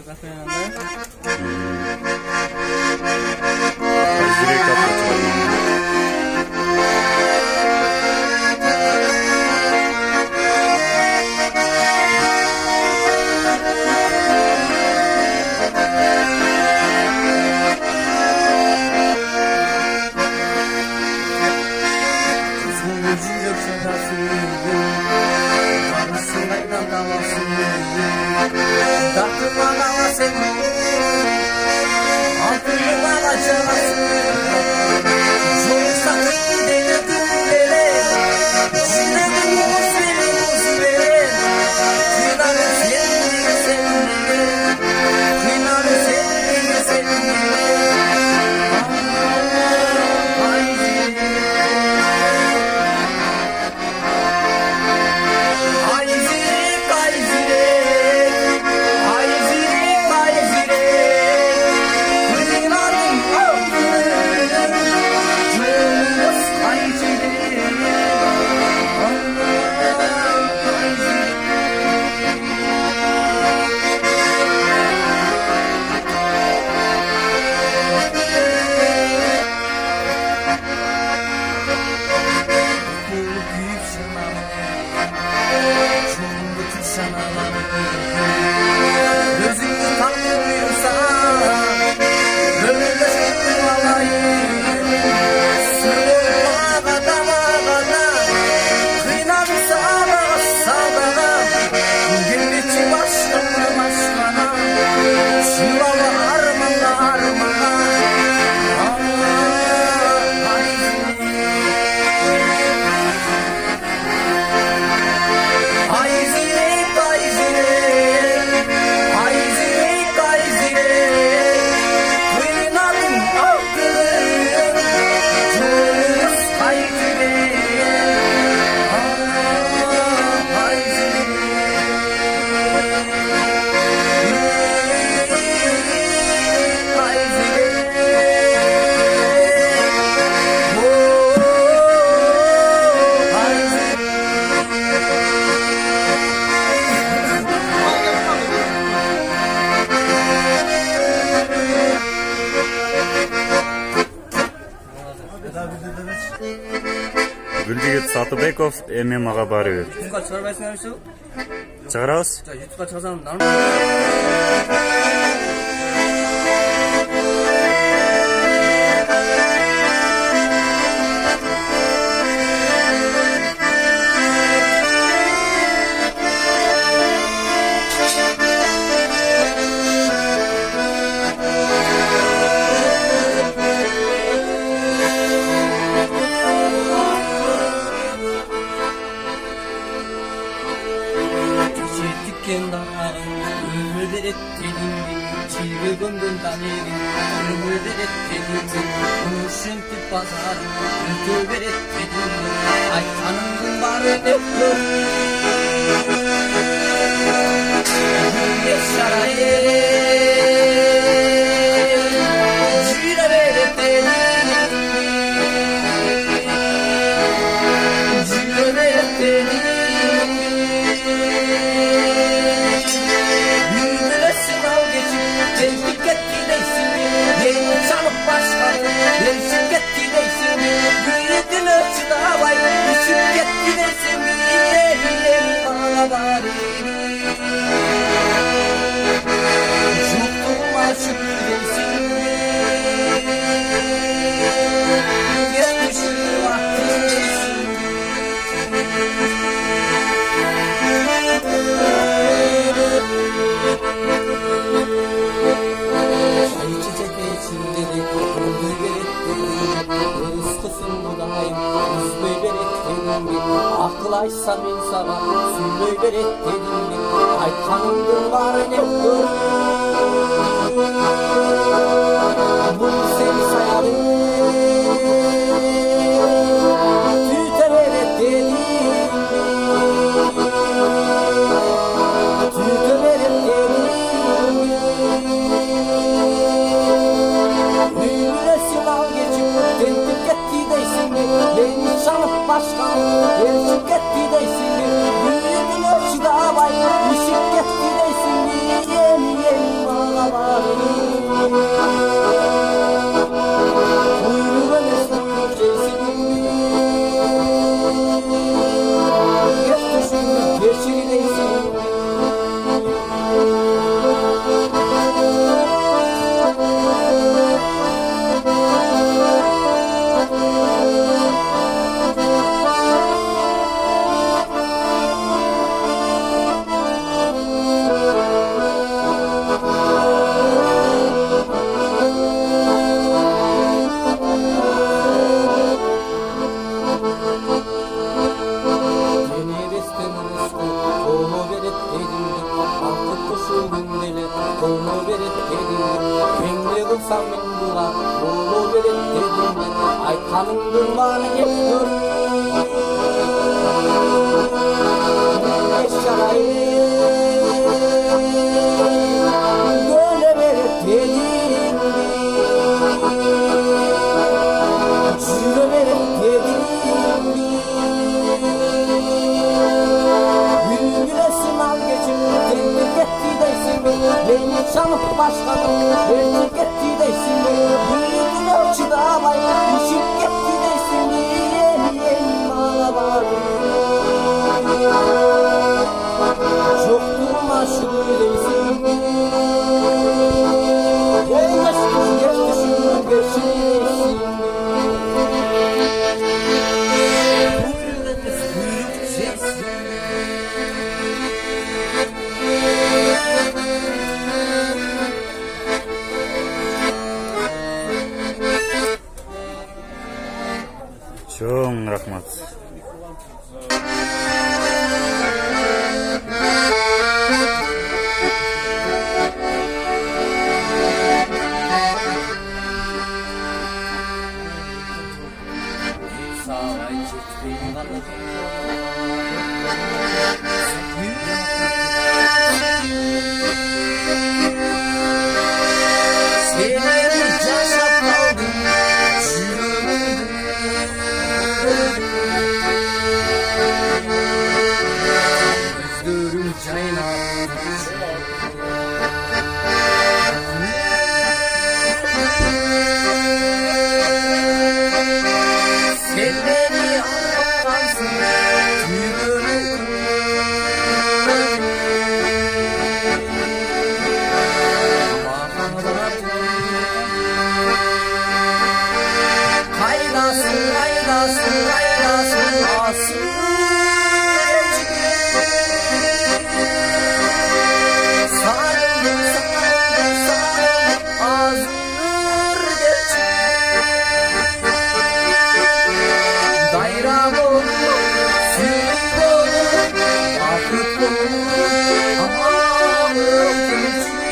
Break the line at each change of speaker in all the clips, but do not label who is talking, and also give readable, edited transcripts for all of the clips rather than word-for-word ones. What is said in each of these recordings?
kafe yanında.
Direkt kapatalım. Guldigit Satыбеков эми мага барып.
YouTube'ga çıkarmayısın şu.
Чыгарабыз?
YouTube'ga çıkarsam ömürler ettiğimdi, çilgındım tanıyordum, ömürler ettiğimdi, konuşun tip pazarı, YouTuber ettiğimdi, ay tanımdım bari öptüm. Yaşarayım, cüre verettiğim, cüre verettiğim. Akıl açsam insana söyler ettiğini aytkanımdır var ne olur. Bunu seni sayarım tüter ettiğini tüter ettiğini Büyülesin al geçip tentip etti deysin beni çalıp başkan Elçik etti deysin büyüdün ölçüde vay Işık etti deysin yeni yeni var aşkı Konu verip edindik Artık kuşu gündeli Konu verip edindik Kimde kılsam ben buna Konu verip edindik Aykanımdır bana hep dur Böyle verip edindik Şöyle verip edindik Gülgülesin al geçip Tendik etti deysin Beni sanıp başkanım Verdik etti deysin Büyüdün ölçüde alay Düşüp gitti deysin Yeni bana var Çok durma şöyleysin Gelmez kız geçti şimdi geçireysin
Çok rahmat.
Saray çektiğin Seni yaşap kaldım Gözlerim çaylar Sen beni anlatansın Kaynasın, kaynasın, kaynasın, asın Sarıldım, sarıldım, sarıldım, azır Bayram olur, sürü olur, afet olur, amanım gülçin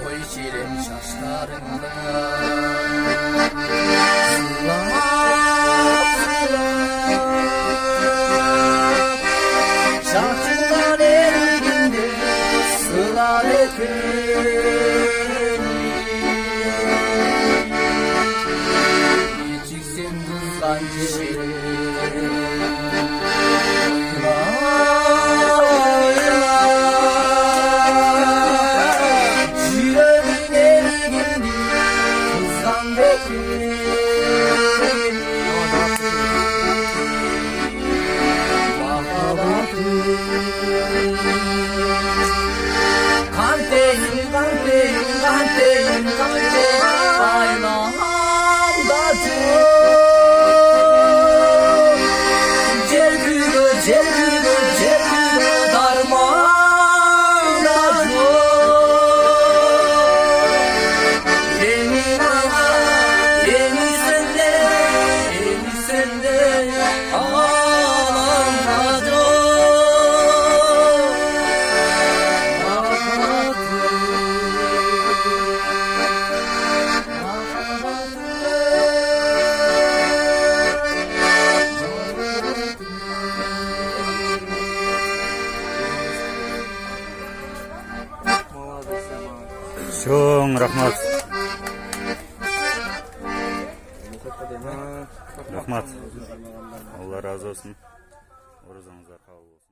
Koy şirin şaşlarında Şarkılar elinde sılar Geçiksin kızdan çiçeği Yüreğin elinde kızdan bekleyin Kanteyin, kanteyin, kanteyin, kanteyin Aynamda Cergüdü, cergüdü, cergüdü Darmanda Yeni bana, yeni sende Ağlamda
Çok rahmat. Rahmat. Allah razı olsun. Orucunuzlar kabul olsun.